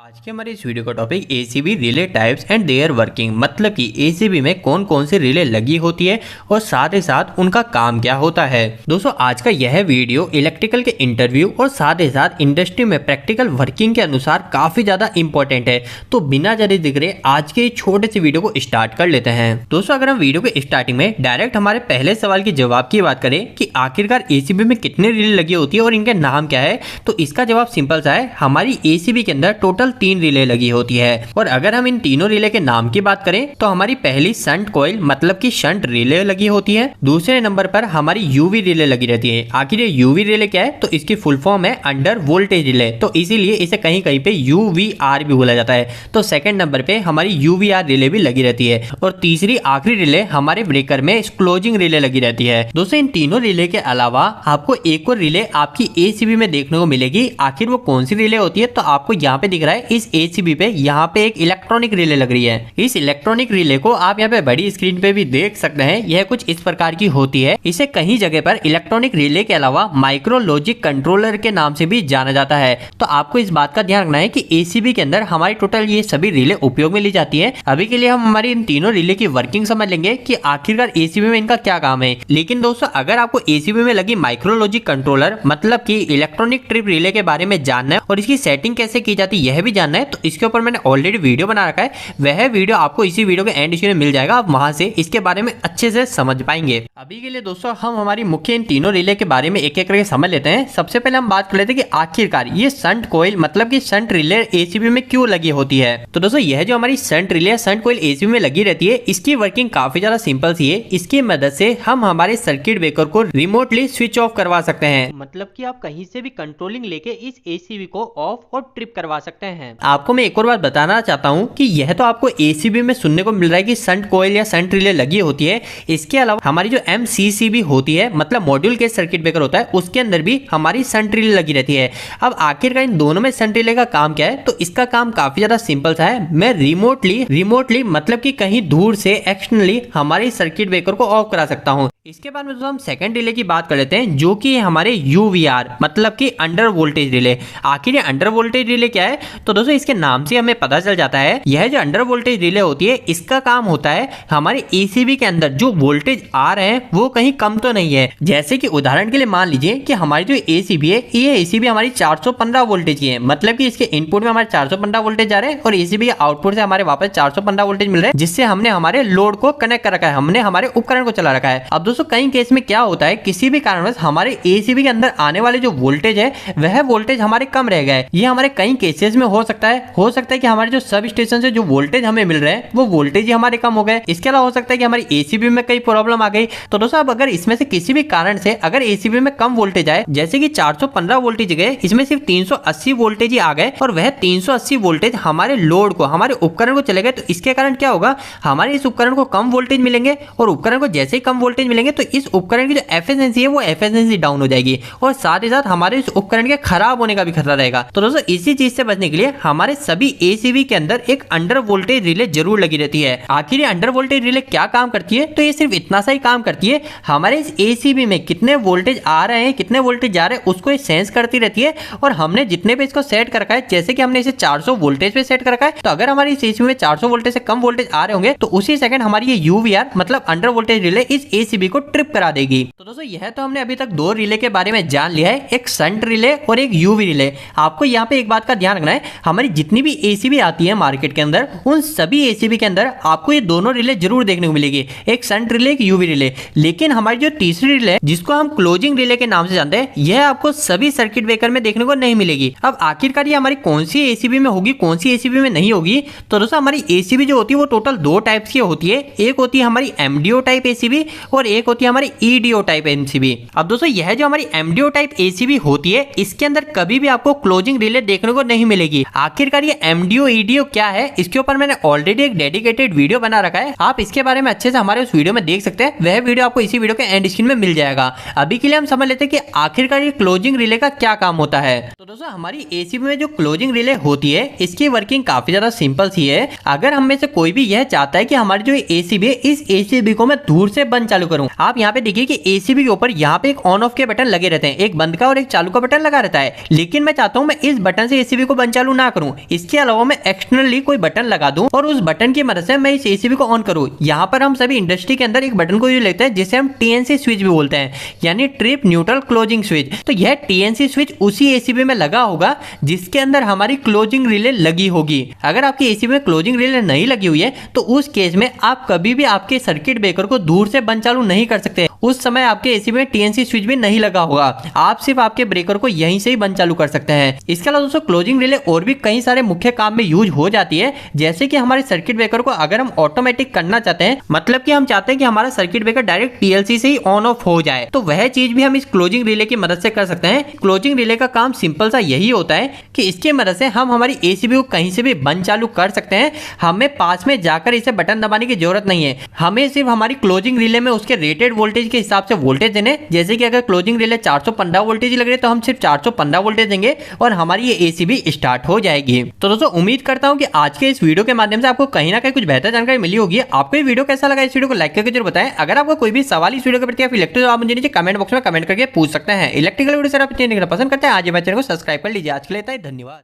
आज के हमारे इस वीडियो का topic ACB relay types and their working, मतलब कि एसीबी में कौन कौन सी रिले लगी होती है और साथ ही साथ उनका काम क्या होता है। दोस्तों आज का यह वीडियो इलेक्ट्रिकल के इंटरव्यू और साथ ही साथ इंडस्ट्री में प्रैक्टिकल वर्किंग के अनुसार काफी ज्यादा इंपॉर्टेंट है। तो बिना ज्यादा जिक्र आज के छोटे से वीडियो को स्टार्ट कर लेते हैं। दोस्तों अगर हम वीडियो के स्टार्टिंग में डायरेक्ट हमारे पहले सवाल के जवाब की बात करें कि आखिरकार एसीबी में कितने रिले लगी होती है और इनके नाम क्या है, तो इसका जवाब सिंपल सा है, हमारी एसीबी के अंदर टोटल 3 रिले लगी होती है। और अगर हम इन तीनों रिले के नाम की बात करें तो हमारी पहली शंट कॉइल मतलब कि शंट रिले लगी होती है। दूसरे नंबर पर हमारी यूवी रिले लगी रहती है। आखिर ये यूवी रिले क्या है, तो इसकी फुल फॉर्म है अंडर वोल्टेज रिले, तो इसीलिए इसे कहीं कहीं पे यूवीआर भी बोला जाता है। तो सेकंड नंबर पे हमारी यूवीआर रिले भी लगी रहती है। और तीसरी आखिरी रिले हमारे ब्रेकर में क्लोजिंग रिले लगी रहती है। दोस्तों इन तीनों रिले के अलावा आपको एक और रिले आपकी एसीबी में देखने को मिलेगी। आखिर वो कौन सी रिले होती है, तो आपको यहाँ पे दिख रहा है इस एसीबी पे यहाँ पे एक इलेक्ट्रॉनिक रिले लग रही है। इस इलेक्ट्रॉनिक रिले को आप यहाँ पे बड़ी स्क्रीन पे भी देख सकते हैं। यह कुछ इस प्रकार की होती है। इसे कहीं जगह पर इलेक्ट्रॉनिक रिले के अलावा माइक्रो लॉजिक कंट्रोलर के नाम से भी जाना जाता है। तो आपको इस बात का ध्यान रखना है कि एसीबी के अंदर हमारी टोटल ये सभी रिले उपयोग में ली जाती है। अभी के लिए हम हमारी इन तीनों रिले की वर्किंग समझ लेंगे कि आखिरकार एसीबी में इनका क्या काम है। लेकिन दोस्तों अगर आपको एसीबी में लगी माइक्रो लॉजिक कंट्रोलर मतलब कि इलेक्ट्रॉनिक ट्रिप रिले के बारे में जानना है और इसकी सेटिंग कैसे की जाती है यह भी जानना है, तो इसके ऊपर मैंने ऑलरेडी वीडियो बना रखा है। वह वीडियो आपको इसी वीडियो के एंड में मिल जाएगा। आप वहां से इसके बारे में अच्छे से समझ पाएंगे। अभी के लिए दोस्तों हम हमारी मुख्य इन तीनों रिले के बारे में एक एक करके समझ लेते हैं। सबसे पहले हम बात कर लेते हैं कि आखिरकार ये शंट कॉइल मतलब कि शंट रिले एसीबी में क्यों लगी होती है। तो दोस्तों यह जो हमारी shunt relay shunt coil ACB में लगी रहती है, इसकी वर्किंग काफी ज्यादा सिंपल सी है। इसकी मदद से हम हमारे सर्किट ब्रेकर को रिमोटली स्विच ऑफ करवा सकते हैं, मतलब कि आप कहीं से भी कंट्रोलिंग लेके इस एसीबी को ऑफ और ट्रिप करवा सकते हैं। आपको मैं एक और बात बताना चाहता हूं कि यह तो आपको एसीबी में सुनने को मिल रहा है कि शंट कॉइल या शंट रिले लगी होती है। इसके अलावा हमारी जो एमसीसीबी होती है मतलब मॉड्यूल के सर्किट ब्रेकर होता है, उसके अंदर भी हमारी शंट रिले लगी रहती है। अब आखिरकार इन दोनों में शंट रिले का काम क्या है, तो इसका काम काफी ज्यादा सिंपल सा है। मैं रिमोटली मतलब कि कहीं दूर से एक्सटर्नली हमारे सर्किट ब्रेकर को ऑफ करा सकता हूं। इसके बाद में हम सेकंड रिले की बात कर लेते हैं जो कि हमारे यूवीआर मतलब कि अंडर वोल्टेज रिले। आखिर ये अंडर वोल्टेज रिले क्या है, तो दोस्तों इसके नाम से हमें पता चल जाता है यह जो अंडर वोल्टेज रिले होती है इसका काम होता है हमारे एसीबी के अंदर जो वोल्टेज आ रहे हैं वो कहीं कम तो नहीं है। जैसे कि उदाहरण के लिए मान लीजिए कि हमारी जो एसीबी है ये एसीबी हमारी 415 वोल्टेज की है, मतलब कि इसके इनपुट में हमारे 415 वोल्टेज जा रहे हैं और एसीबी के आउटपुट से हमारे वापस 415 वोल्टेज मिल रहे हैं, जिससे हमने हमारे लोड को कनेक्ट कर रखा है, हमने हमारे उपकरण को चला रखा है। अब दोस्तों कई केस में क्या होता है, किसी भी कारणवश हमारे एसीबी के अंदर आने वाले जो वोल्टेज है वह वोल्टेज हमारे कम रह गए। ये हमारे कई केसेस में हो सकता है कि हमारे जो सब स्टेशन से जो वोल्टेज हमें मिल रहे हैं वो वोल्टेज ही हमारे कम हो गए। इसके अलावा हो सकता है कि हमारी एसीबी में कई प्रॉब्लम आ गई। तो दोस्तों अब अगर इसमें से किसी भी कारण से अगर एसीबी में कम वोल्टेज आए, जैसे कि 415 वोल्टेज गए, इसमें सिर्फ 380 वोल्टेज ही आ गए और वह 380 वोल्टेज हमारे लोड को हमारे उपकरण को चले गए, तो इसके कारण क्या होगा, हमारे इस उपकरण को कम वोल्टेज मिलेंगे और उपकरण को जैसे ही कम वोल्टेज मिलेंगे तो इस उपकरण की जो एफिशिएंसी है वो एफिशिएंसी डाउन हो जाएगी और साथ ही साथ हमारे इस उपकरण के खराब होने का भी खतरा रहेगा। तो दोस्तों इसी चीज से बचने के लिए हमारे सभी एसीबी के अंदर एक अंडर वोल्टेज रिले जरूर लगी रहती है। आखिर ये अंडर वोल्टेज रिले क्या काम करती है, तो ये सिर्फ इतना सा ही काम करती है, हमारे इस एसीबी में कितने वोल्टेज आ रहे हैं कितने वोल्टेज जा रहे हैं उसको ये सेंस करती रहती है और हमने जितने पे इसको सेट कर रखा है, जैसे कि हमने इसे 400 वोल्टेज पे सेट कर रखा है, तो अगर हमारी इस एसीबी में 400 वोल्टेज से कम वोल्टेज आ रहे होंगे तो उसी सेकंड हमारी ये यूवीआर मतलब अंडर वोल्टेज रिले इस एसीबी को ट्रिप करा देगी। तो दोस्तों यह तो हमने अभी तक 2 रिले के बारे में जान लिया है, एक शंट रिले और एक यूवी रिले। आपको यहाँ पे एक बात का ध्यान रखना है, हमारी जितनी भी एसीबी आती है मार्केट के अंदर उन सभी एसीबी के अंदर आपको ये दोनों रिले जरूर देखने को मिलेगी, एक शंट रिले एक यूवी रिले। लेकिन हमारी जो तीसरी रिले है जिसको हम क्लोजिंग रिले के नाम से जानते हैं, यह आपको सभी सर्किट ब्रेकर में देखने को नहीं मिलेगी। अब आखिरकार ये हमारी कौन सी एसीबी में होगी कौन सी एसीबी में नहीं होगी, तो दोस्तों हमारी एसीबी जो होती है वो टोटल 2 टाइप्स की होती है। एक होती है हमारी एमडीओ टाइप एसीबी और एक होती है हमारी ईडीओ टाइप एसीबी। अब दोस्तों यह जो हमारी एमडीओ टाइप एसीबी होती है इसके अंदर कभी भी आपको क्लोजिंग रिले देखने को नहीं मिलेगी। आखिरकार ये एमडीओ ईडीओ क्या है, इसके ऊपर मैंने ऑलरेडी एक डेडिकेटेड वीडियो बना रखा है, आप इसके बारे में अच्छे से हमारे उस वीडियो में देख सकते हैं। वह वीडियो आपको इसी वीडियो के एंड स्क्रीन में मिल जाएगा। अभी के लिए हम समझ लेते हैं कि आखिरकार ये क्लोजिंग रिले का क्या काम होता है। तो दोस्तों हमारी एसीबी में जो क्लोजिंग रिले होती है इसकी वर्किंग काफी ज्यादा सिंपल सी है। अगर हम में से कोई भी यह चाहता है कि हमारी जो एसीबी है इस एसीबी को मैं दूर से बंद चालू करूं, हूँ। आप यहाँ पे देखिए कि एसीबी के ऊपर यहाँ पे एक ऑन ऑफ के बटन लगे रहते हैं, एक बंद का और एक चालू का बटन लगा रहता है। लेकिन मैं चाहता हूँ मैं इस बटन से एसीबी को बंद चालू ना करूँ, इसके अलावा मैं एक्सटर्नली कोई बटन लगा दूं और उस बटन की मदद से मैं इस एसीबी को ऑन करूँ। यहाँ पर हम सभी इंडस्ट्री के अंदर एक बटन को यूज लेते हैं जिसे हम टीएनसी स्विच भी बोलते हैं, यानी ट्रिप न्यूट्रल क्लोजिंग स्विच। तो यह टीएनसी स्विच उसी एसीबी में लगा होगा जिसके अंदर हमारी क्लोजिंग रिले लगी होगी। अगर आपकी एसीबी में क्लोजिंग रिले नहीं लगी हुई है तो उस केस में आप कभी भी आपके सर्किट ब्रेकर को दूर से बंद चालू नहीं कर सकते। उस समय आपके एसीबी में टीएनसी स्विच भी नहीं लगा होगा, आप सिर्फ आपके ब्रेकर को यहीं से ही बंद चालू कर सकते हैं। इसके अलावा दोस्तों क्लोजिंग रिले और भी कई सारे मुख्य काम में यूज हो जाती है, जैसे कि हमारे सर्किट ब्रेकर को अगर हम ऑटोमेटिक करना चाहते हैं, मतलब कि हम चाहते हैं कि हमारा सर्किट ब्रेकर डायरेक्ट पीएलसी से ही ऑन ऑफ हो जाए, तो वह चीज भी हम इस क्लोजिंग रिले की मदद से कर सकते हैं। क्लोजिंग रिले का काम सिंपल सा यही होता है कि इसकी मदद से हम हमारी एसीबी को कहीं से भी बंद चालू कर सकते हैं। हमें पास में जाकर इसे बटन दबाने की जरूरत नहीं है, हमें सिर्फ हमारी क्लोजिंग रिले में उसके रेटेड वोल्टेज के हिसाब से वोल्टेज देने। जैसे कि अगर क्लोजिंग रिले 415 वोल्टेज लग रही है तो हम सिर्फ 415 वोल्टेज देंगे और हमारी ये एसीबी स्टार्ट हो जाएगी। तो दोस्तों उम्मीद करता हूं कि आज के इस वीडियो के माध्यम से आपको कहीं ना कहीं कुछ बेहतर जानकारी मिली होगी। आपको ये वीडियो कैसा लगा, इस वीडियो को लाइक करके जरूर बताएं। अगर आपको कोई भी सवाल इस वीडियो के प्रति या फिर इलेक्ट्रिक, आप मुझे नीचे कमेंट बॉक्स में कमेंट करके पूछ सकते हैं। इलेक्ट्रिकल वीडियो से आप देखना पसंद करते हैं आज हमारे चैनल को सब्सक्राइब कर लीजिए। आज के लिए धन्यवाद।